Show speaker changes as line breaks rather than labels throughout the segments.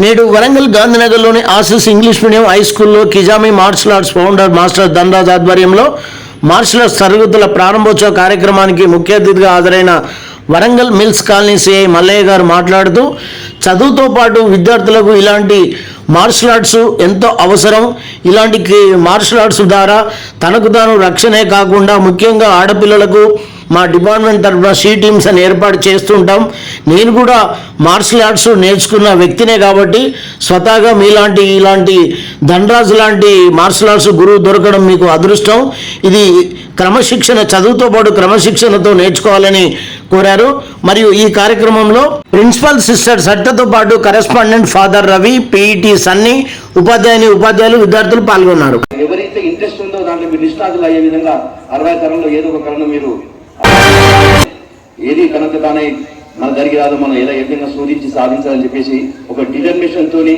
నేడు వరంగల్ గాంధీనగర్లోని ఆసిస్ ఇంగ్లీష్ మీడియం హై స్కూల్లో కిజామి martial arts founder master Dhanraj ఆధ్వర్యంలో మార్షల్ ఆర్ట్స్ తరగతుల ప్రారంభోత్సవ కార్యక్రమానికి ముఖ్య అతిథిగా హాజరైన Warangal mills colony CI Mallaiah garu మాట్లాడుతూ చదువుతో పాటు విద్యార్థులకు ఇలాంటి మార్షల్ ఆర్ట్స్ ఎంతో అవసరం. ఇలాంటి మార్షల్ ఆర్ట్స్ ద్వారా తనకు తాను రక్షణే కాకుండా ముఖ్యంగా ఆడపిల్లలకు మా డిపార్ట్మెంట్ తరఫున షీ టీమ్స్ అని ఏర్పాటు చేస్తుంటాం. నేను కూడా మార్షల్ ఆర్ట్స్ నేర్చుకున్న వ్యక్తినే కాబట్టి స్వతహాగా ఇలాంటి ధనరాజు లాంటి మార్షల్ ఆర్ట్స్ గురువు దొరకడం మీకు అదృష్టం. ఇది క్రమశిక్షణ, చదువుతో పాటు క్రమశిక్షణతో నేర్చుకోవాలని కోరారు. మరియు ఈ కార్యక్రమంలో ప్రిన్సిపల్ సిస్టర్ సట్టతో పాటు correspondent father Ravi, PET Sunny, ఉపాధ్యాయులు, విద్యార్థులు పాల్గొన్నారు.
ఎవరైతే ఇంట్రెస్ట్ ఉందో దాంట్లో మీరు నిష్ణాతులు అయ్యే విధంగా 60 తరంలో ఏదో ఒక కళను మీరు ఏది కనుక తానే మన జరిగి రాదు, మనం ఏ విధంగా శోధించి సాధించాలని చెప్పేసి ఒక డిటర్మినేషన్ తోని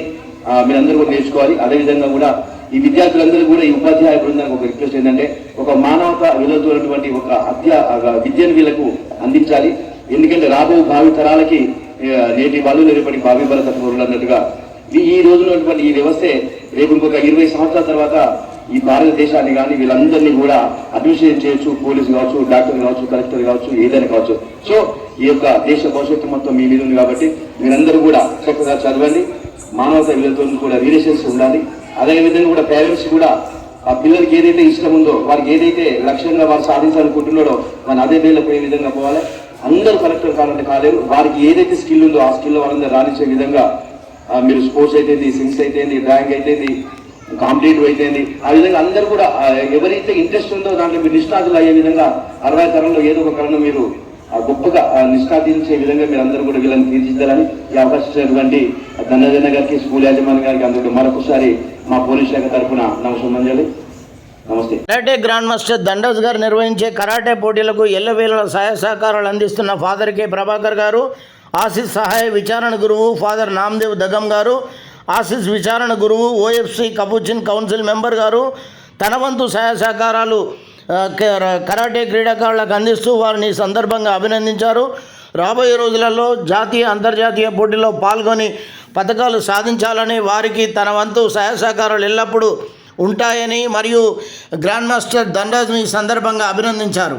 మీరందరూ కూడా నేర్చుకోవాలి. అదేవిధంగా కూడా ఈ విద్యార్థులందరూ కూడా ఈ ఉపాధ్యాయ బృందానికి ఒక రిక్వెస్ట్ ఏంటంటే ఒక మానవత విలువతోనటువంటి ఒక విద్యను వీళ్ళకు అందించాలి. ఎందుకంటే రాబో భావి తరాలకి నేటి వాళ్ళు రేపటి భావి భరత పౌరులు అన్నట్టుగా ఈ రోజునటువంటి ఈ వ్యవస్థే రేపు ఇంకొక 20 సంవత్సరాల తర్వాత ఈ భారతదేశాన్ని కానీ వీళ్ళందరినీ కూడా అడ్మినిస్ట్రేట్ చేయొచ్చు. పోలీసు కావచ్చు, డాక్టర్ కావచ్చు, కలెక్టర్ కావచ్చు, ఏదైనా కావచ్చు. సో ఈ యొక్క దేశ భవిష్యత్తు మొత్తం మీ మీద ఉంది కాబట్టి మీరందరూ కూడా చక్కగా చదవండి. మానవత విలువతో కూడా రిలేషన్స్ ఉండాలి. అదేవిధంగా కూడా పేరెంట్స్ కూడా ఆ పిల్లలకి ఏదైతే ఇష్టం ఉందో, వారికి ఏదైతే లక్ష్యంగా వారు సాధించాలనుకుంటున్నాడో మనం అదే వేళ పోయే విధంగా పోవాలి. అందరూ కలెక్టర్ కావాలంటే కాలేరు. వారికి ఏదైతే స్కిల్ ఉందో ఆ స్కిల్ వాళ్ళందరూ రాణించే విధంగా మీరు స్పోర్ట్స్ అయితేంది, సింగ్స్ అయితేంది, డ్రాయింగ్ అయితేంది, కాంపిటేటివ్ అయితేంది, ఆ విధంగా అందరూ కూడా ఎవరైతే ఇంట్రెస్ట్ ఉందో దాంట్లో మీరు నిష్ణాతులు అయ్యే విధంగా 60 తరంలో ఏదో ఒక కళను మీరు గొప్పగా నిష్ణాతించే విధంగా మీరు అందరూ కూడా వీళ్ళని తీర్చిద్దారని ఈ అవకాశం ఇచ్చినటువంటి ధనరాజన్న గారికి, స్కూల్ యాజమాన్య గారికి అందరూ మరొకసారి మా పోలీస్ శాఖ తరఫున నమస్కారం. నమస్తే.
కరాటే గ్రాండ్ మాస్టర్ ధనరాజ్ గారు నిర్వహించే కరాటే పోటీలకు ఎల్లవేళ సహాయ సహకారాలు అందిస్తున్న ఫాదర్ కె ప్రభాకర్ గారు, ఆసిస్ సహాయ విచారణ గురువు ఫాదర్ నామదేవ్ దగం గారు, ఆసిస్ విచారణ గురువు ఓఎఫ్సి కపుచిన్ కౌన్సిల్ మెంబర్ గారు తన వంతు సహాయ సహకారాలు కరాటే క్రీడాకారులకు అందిస్తూ వారిని సందర్భంగా అభినందించారు. రాబోయే రోజులలో జాతీయ, అంతర్జాతీయ పోటీల్లో పాల్గొని పథకాలు సాధించాలని, వారికి తన వంతు సహాయ సహకారాలు ఎల్లప్పుడూ ఉంటాయని మరియు గ్రాండ్ మాస్టర్ ధనరాజ్ని సందర్భంగా అభినందించారు.